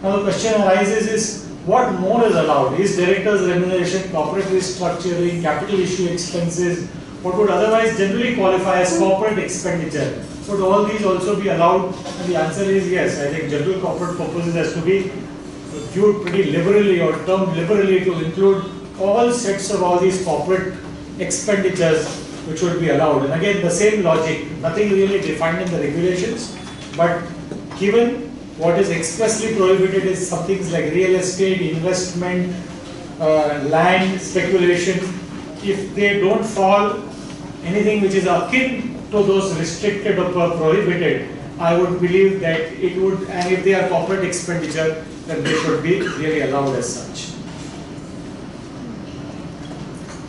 Now the question arises is, what more is allowed? Is directors' remuneration, corporate restructuring, capital issue expenses, what would otherwise generally qualify as corporate expenditure? Would all these also be allowed? And the answer is yes. I think general corporate purposes has to be viewed pretty liberally or termed liberally to include all sets of all these corporate expenditures which would be allowed. And again, the same logic, nothing really defined in the regulations, but given what is expressly prohibited is some things like real estate, investment, land, speculation. If they don't fall anything which is akin to those restricted or prohibited, I would believe that it would, and if they are corporate expenditure, then they should be really allowed as such.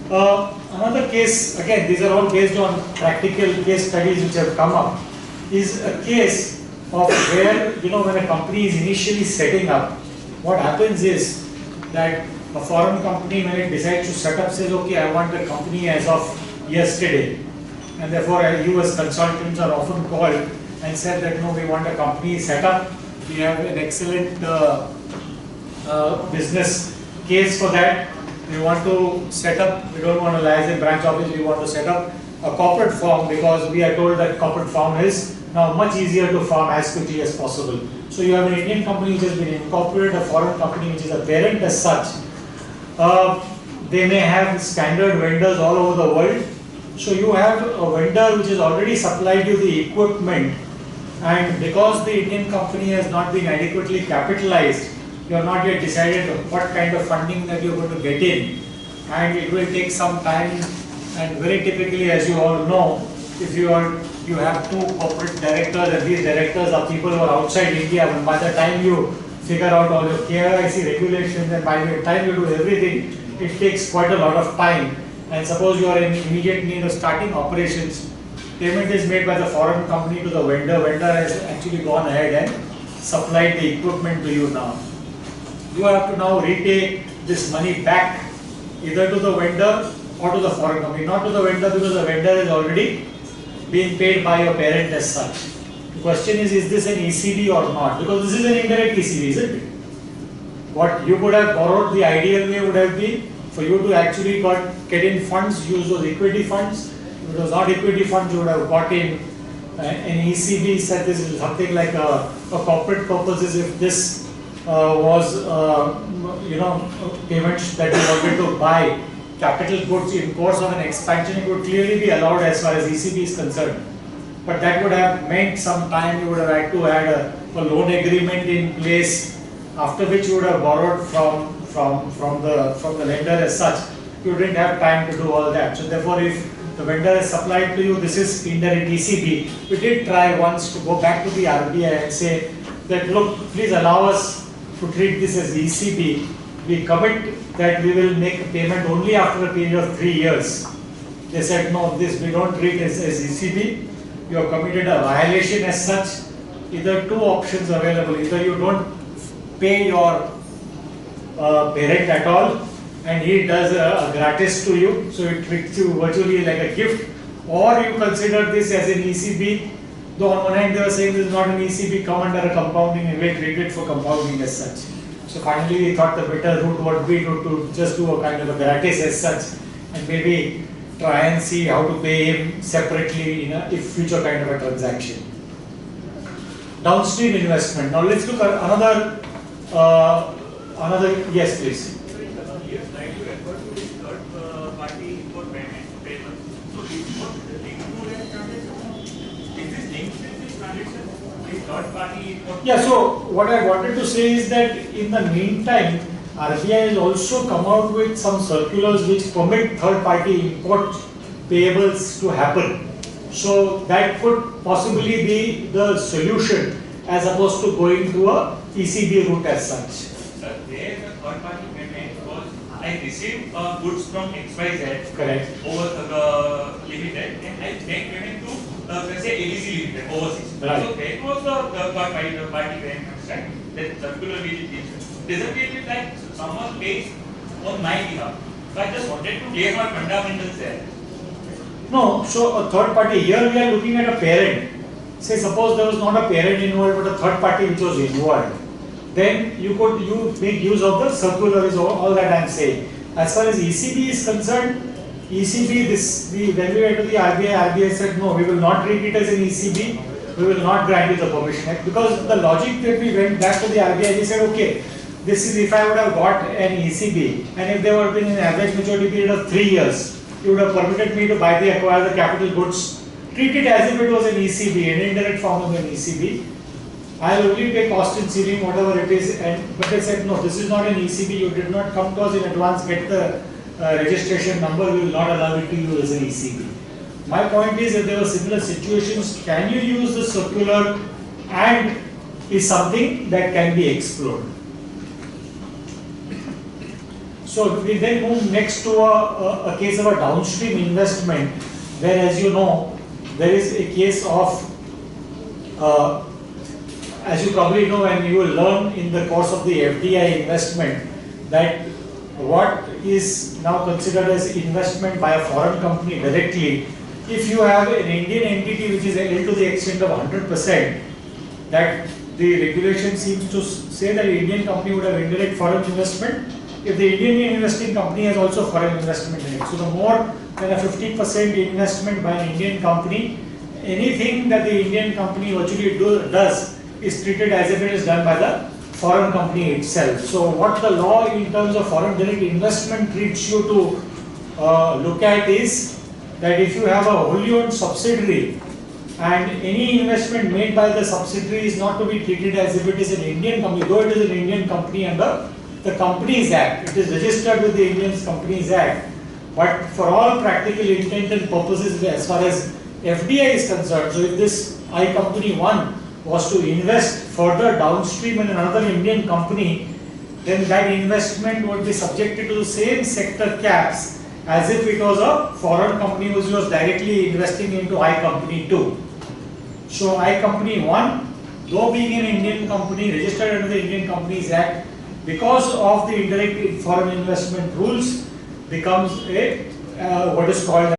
Another case, again, these are all based on practical case studies which have come up, is a case of where, when a company is initially setting up, what happens is that a foreign company, when it decides to set up, says, okay, I want the company as of yesterday. And therefore, you as consultants are often called and said that, no, we want a company set up. We have an excellent business case for that. We want to set up, we don't want to liaise a branch office, we want to set up a corporate form because we are told that corporate form is now much easier to form as quickly as possible. So you have an Indian company which has been incorporated, a foreign company which is a parent as such. They may have standard vendors all over the world. So you have a vendor which has already supplied you the equipment, and because the Indian company has not been adequately capitalized, you have not yet decided what kind of funding that you are going to get in, and it will take some time. And very typically, as you all know, if you have two corporate directors, and these directors are people who are outside India, and by the time you figure out all your KYC regulations, and by the time you do everything, it takes quite a lot of time. And suppose you are in immediate need of starting operations, payment is made by the foreign company to the vendor. Vendor has actually gone ahead and supplied the equipment to you now. You have to now repay this money back either to the vendor or to the foreign company. Not to the vendor, because the vendor is already being paid by your parent as such. The question is this an ECB or not? Because this is an indirect ECB, isn't it? What you could have borrowed, the ideal way would have been for you to actually get in funds, use those equity funds. If it was not equity funds, you would have got in an ECB. Said this is something like a corporate purposes. If this was payments that you wanted to buy capital goods in course of an expansion, it would clearly be allowed as far as ECB is concerned. But that would have meant some time. You would have had to add a loan agreement in place, after which you would have borrowed from the lender as such. You didn't have time to do all that. So therefore, if the vendor has supplied to you, this is indirect ECB. We did try once to go back to the RBI and say that, look, please allow us to treat this as ECB. We commit that we will make a payment only after a period of 3 years. They said, no, this we don't treat as ECB. You have committed a violation as such. Either two options available. Either you don't pay your parent at all, and he does a gratis to you, so it treats you virtually like a gift, or you consider this as an ECB, though on one hand they were saying this is not an ECB, come under a compounding and we treat it for compounding as such. So finally we thought the better route would be to just do a kind of a gratis as such, and maybe try and see how to pay him separately in a future kind of a transaction. Downstream investment. Now let's look at another, yes please. Yes, like you refer to this third party for payment. So is what linked to that transaction? Is this linked with this transaction? This third party for Yeah, so what I wanted to say is that in the meantime, RBI has also come out with some circulars which permit third party import payables to happen. So that could possibly be the solution as opposed to going to a ECB route as such. Sir, there the third party payment was I received goods from XYZ Correct. over the limited, and I make payment to let's say ABC Limited overseas. Right. So that was the third party payment, right? That circular which is issued. Doesn't it mean like someone pays on my behalf? So I just wanted to clear my fundamentals there. No, so a third party, here we are looking at a parent. Say suppose there was not a parent involved but a third party which was involved. then you make use of the circular is all that I am saying. As far as ECB is concerned, ECB, when we went to the RBI said no, we will not treat it as an ECB, we will not grant you the Permission Act, because the logic that we went back to the RBI, we said okay, this is if I would have got an ECB and if there would have been an average maturity period of 3 years, you would have permitted me to acquire the capital goods, treat it as if it was an ECB, an indirect form of an ECB. I will only pay cost in sealing, whatever it is, but they said no, this is not an ECB, you did not come to us in advance, get the registration number, we will not allow it to you as an ECB. My point is, if there were similar situations, can you use the circular and is something that can be explored. So we then move next to a case of a downstream investment, where, as you know, there is a case of, as you probably know and you will learn in the course of the FDI investment, that what is now considered as investment by a foreign company directly, if you have an Indian entity which is held to the extent of 100%, that the regulation seems to say that the Indian company would have indirect foreign investment if the Indian investing company has also foreign investment in it. So the more than a 50% investment by an Indian company, anything that the Indian company virtually does is treated as if it is done by the foreign company itself. So what the law in terms of foreign direct investment treats you to look at is that if you have a wholly owned subsidiary and any investment made by the subsidiary is not to be treated as if it is an Indian company, though it is an Indian company under the Companies Act, it is registered with the Indian Companies Act, but for all practical intent and purposes as far as FDI is concerned, so if this I Company 1 was to invest further downstream in another Indian company, then that investment would be subjected to the same sector caps as if it was a foreign company which was directly investing into I Company 2. So I Company 1, though being an Indian company registered under the Indian Companies Act, because of the indirect foreign investment rules, becomes a what is called